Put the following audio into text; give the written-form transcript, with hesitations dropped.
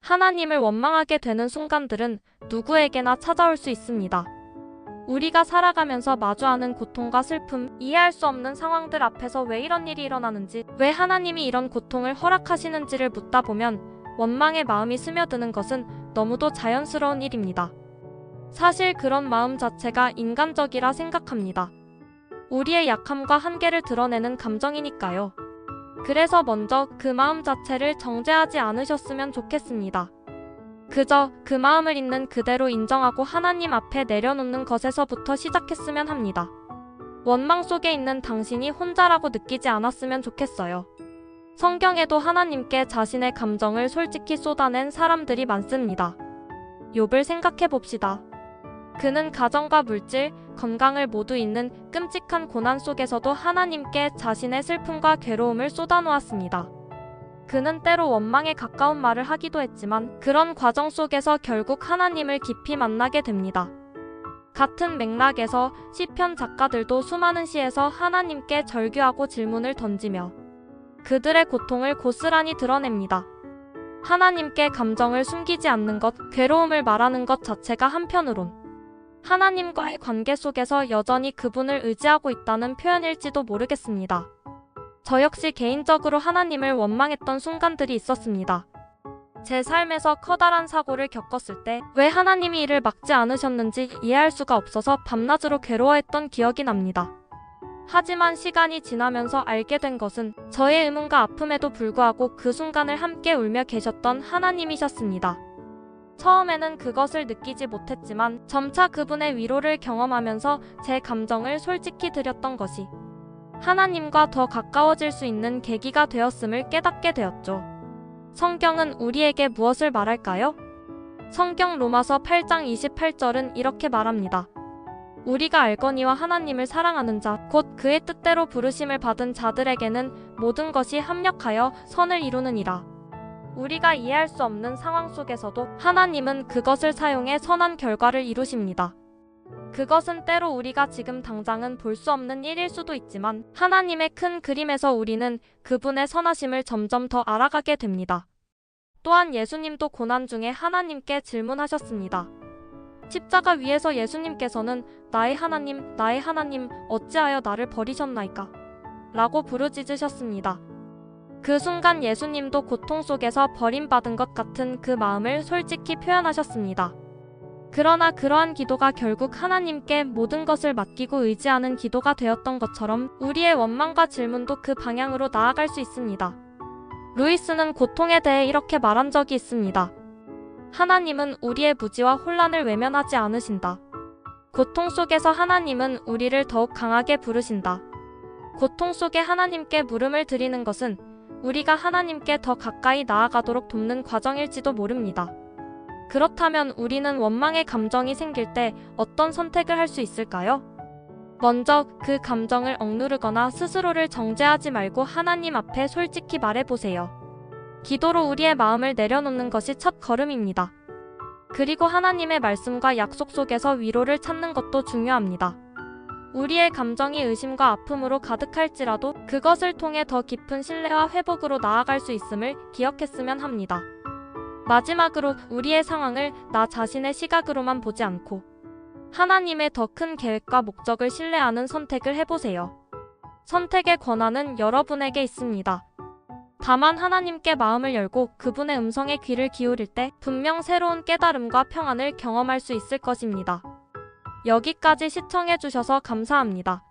하나님을 원망하게 되는 순간들은 누구에게나 찾아올 수 있습니다. 우리가 살아가면서 마주하는 고통과 슬픔, 이해할 수 없는 상황들 앞에서 왜 이런 일이 일어나는지, 왜 하나님이 이런 고통을 허락하시는지를 묻다 보면 원망의 마음이 스며드는 것은 너무도 자연스러운 일입니다. 사실 그런 마음 자체가 인간적이라 생각합니다. 우리의 약함과 한계를 드러내는 감정이니까요. 그래서 먼저 그 마음 자체를 정죄하지 않으셨으면 좋겠습니다. 그저 그 마음을 있는 그대로 인정하고 하나님 앞에 내려놓는 것에서부터 시작했으면 합니다. 원망 속에 있는 당신이 혼자라고 느끼지 않았으면 좋겠어요. 성경에도 하나님께 자신의 감정을 솔직히 쏟아낸 사람들이 많습니다. 욥을 생각해 봅시다. 그는 가정과 물질, 건강을 모두 잃는 끔찍한 고난 속에서도 하나님께 자신의 슬픔과 괴로움을 쏟아놓았습니다. 그는 때로 원망에 가까운 말을 하기도 했지만 그런 과정 속에서 결국 하나님을 깊이 만나게 됩니다. 같은 맥락에서 시편 작가들도 수많은 시에서 하나님께 절규하고 질문을 던지며 그들의 고통을 고스란히 드러냅니다. 하나님께 감정을 숨기지 않는 것, 괴로움을 말하는 것 자체가 한편으론 하나님과의 관계 속에서 여전히 그분을 의지하고 있다는 표현일지도 모르겠습니다. 저 역시 개인적으로 하나님을 원망했던 순간들이 있었습니다. 제 삶에서 커다란 사고를 겪었을 때 왜 하나님이 이를 막지 않으셨는지 이해할 수가 없어서 밤낮으로 괴로워했던 기억이 납니다. 하지만 시간이 지나면서 알게 된 것은 저의 의문과 아픔에도 불구하고 그 순간을 함께 울며 계셨던 하나님이셨습니다. 처음에는 그것을 느끼지 못했지만 점차 그분의 위로를 경험하면서 제 감정을 솔직히 드렸던 것이 하나님과 더 가까워질 수 있는 계기가 되었음을 깨닫게 되었죠. 성경은 우리에게 무엇을 말할까요? 성경 로마서 8장 28절은 이렇게 말합니다. 우리가 알거니와 하나님을 사랑하는 자, 곧 그의 뜻대로 부르심을 받은 자들에게는 모든 것이 합력하여 선을 이루느니라. 우리가 이해할 수 없는 상황 속에서도 하나님은 그것을 사용해 선한 결과를 이루십니다. 그것은 때로 우리가 지금 당장은 볼 수 없는 일일 수도 있지만 하나님의 큰 그림에서 우리는 그분의 선하심을 점점 더 알아가게 됩니다. 또한 예수님도 고난 중에 하나님께 질문하셨습니다. 십자가 위에서 예수님께서는 나의 하나님, 어찌하여 나를 버리셨나이까? 라고 부르짖으셨습니다. 그 순간 예수님도 고통 속에서 버림받은 것 같은 그 마음을 솔직히 표현하셨습니다. 그러나 그러한 기도가 결국 하나님께 모든 것을 맡기고 의지하는 기도가 되었던 것처럼 우리의 원망과 질문도 그 방향으로 나아갈 수 있습니다. 루이스는 고통에 대해 이렇게 말한 적이 있습니다. 하나님은 우리의 무지와 혼란을 외면하지 않으신다. 고통 속에서 하나님은 우리를 더욱 강하게 부르신다. 고통 속에 하나님께 물음을 드리는 것은 우리가 하나님께 더 가까이 나아가도록 돕는 과정일지도 모릅니다. 그렇다면 우리는 원망의 감정이 생길 때 어떤 선택을 할 수 있을까요? 먼저 그 감정을 억누르거나 스스로를 정죄하지 말고 하나님 앞에 솔직히 말해보세요. 기도로 우리의 마음을 내려놓는 것이 첫 걸음입니다. 그리고 하나님의 말씀과 약속 속에서 위로를 찾는 것도 중요합니다. 우리의 감정이 의심과 아픔으로 가득할지라도 그것을 통해 더 깊은 신뢰와 회복으로 나아갈 수 있음을 기억했으면 합니다. 마지막으로 우리의 상황을 나 자신의 시각으로만 보지 않고 하나님의 더 큰 계획과 목적을 신뢰하는 선택을 해보세요. 선택의 권한은 여러분에게 있습니다. 다만 하나님께 마음을 열고 그분의 음성에 귀를 기울일 때 분명 새로운 깨달음과 평안을 경험할 수 있을 것입니다. 여기까지 시청해주셔서 감사합니다.